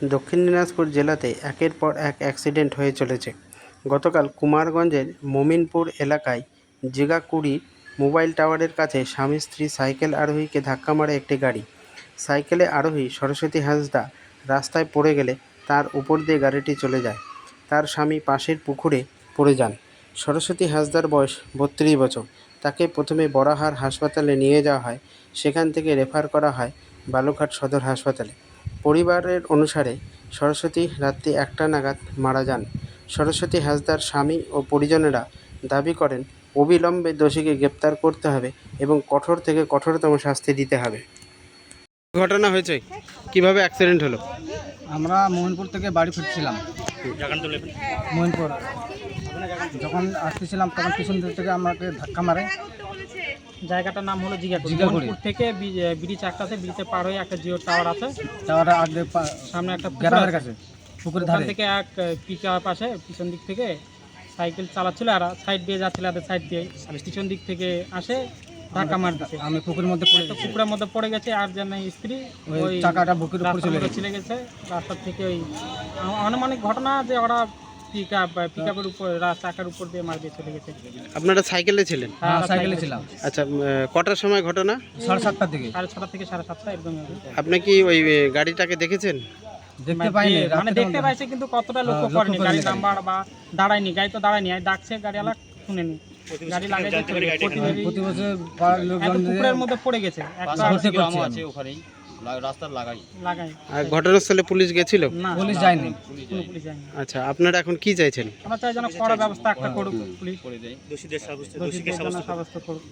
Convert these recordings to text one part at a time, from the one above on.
দক্ষিণ দিনাজপুর জেলাতে একের পর এক অ্যাক্সিডেন্ট হয়ে চলেছে। গতকাল কুমারগঞ্জের মোমিনপুর এলাকায় জিগাকুড়ি মোবাইল টাওয়ারের কাছে স্বামী স্ত্রী সাইকেল আরোহীকে ধাক্কা মারে একটি গাড়ি। সাইকেলে আরোহী সরস্বতী হাঁসদা রাস্তায় পড়ে গেলে তার উপর দিয়ে গাড়িটি চলে যায়। তার স্বামী পাশের পুকুরে পড়ে যান। সরস্বতী হাঁসদার বয়স 32 বছর। তাকে প্রথমে বড়াহার হাসপাতালে নিয়ে যাওয়া হয়, সেখান থেকে রেফার করা হয় বালুরঘাট সদর হাসপাতালে। পরিবারের অনুসারে সরস্বতী রাত্রি 1টা নাগাদ মারা যান। সরস্বতী হাঁসদার স্বামী ও পরিজনেরা দাবি করেন অবিলম্বে দোষীকে গ্রেপ্তার করতে হবে এবং কঠোর থেকে কঠোরতম শাস্তি দিতে হবে। ঘটনা হয়েছে, কিভাবে অ্যাক্সিডেন্ট হলো? আমরা মোহনপুর থেকে বাড়ি ফিরছিলাম। মোহনপুর যখন আসতেছিলাম তখন পিছন দিক থেকে আমাকে ধাক্কা মারে। জায়গাটার নাম হলো জিগাকুড়ি। থেকে ব্রিজ একটা আছে, ব্রিজে পার হয়ে একটা জিও টাওয়ার আছে, টাওয়ারের আগে সামনে একটা গ্রামের কাছে পুকুরের ধারে থেকে এক পিকআপ আসে, পিছন দিক থেকে সাইকেল চালাচ্ছিল আর সাইড দিয়ে যাচ্ছিল, আর সাইড দিয়ে পিছন দিক থেকে আসে ধাক্কা মার দিচ্ছে। আমি পুকুরের মধ্যে পড়ে গেছি। পুকুরের মধ্যে পড়ে গেছে আর যেন স্ত্রী ওই চাকাটা বুকের উপর চলে গেছে রাস্তা থেকে। ওই আনুমানিক ঘটনা যে ওরা পিকআপের উপর চাকার উপর দিয়ে মার দিয়ে চলে গেছে। আপনারা সাইকেলে ছিলেন? হ্যাঁ, সাইকেলে ছিলাম। আচ্ছা, কটার সময় ঘটনা? 7:30 থেকে। 6:30 থেকে 7:30 একদম। আপনি কি ওই গাড়িটাকে দেখেছেন? দেখতে পাইনি, মানে দেখতে পাইছে কিন্তু কতটা লক্ষ্য করেনি। গাড়ির নাম্বার বা দাঁড়ায়নি, গাড়ি তো দাঁড়ায়নি, ডাকছে গাড়িওয়ালা শুনেনি, গাড়ি লাগাই প্রতি বছর পাড়ার লোকজন পুকুরের মধ্যে পড়ে গেছে। একটা আছে ওখানেই রাস্তার লাগাই। আর ঘটনাস্থলে পুলিশ গেছিল? না, পুলিশ যায়নি। পুলিশ যায়নি। আচ্ছা, আপনারা এখন কি চাইছেন? আমরা চাই যেন কড়া ব্যবস্থা একটা করুক পুলিশ, দোষীদের সাব্যস্ত করুক।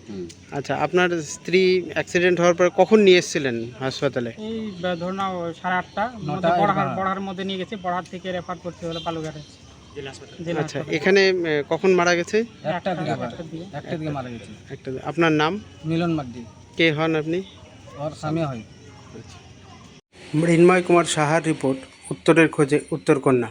আচ্ছা, আপনার স্ত্রী অ্যাক্সিডেন্ট হওয়ার পর কখন নিয়ে এসেছিলেন হাসপাতালে? এই ধরুন 8:30 মধ্যে বড়হার মধ্যে নিয়ে গেছি। বড়হার থেকে রেফার করতে হলো বালুরঘাটে। আচ্ছা, এখানে কখন মারা গেছে? 1টা দিকে মারা গেছে। আপনার নাম? মিলন মাড্ডি। কে হন আপনি? ওর স্বামী হয়। মৃন্ময় কুমার সাহার রিপোর্ট, উত্তরের খোঁজে উত্তরকন্যা।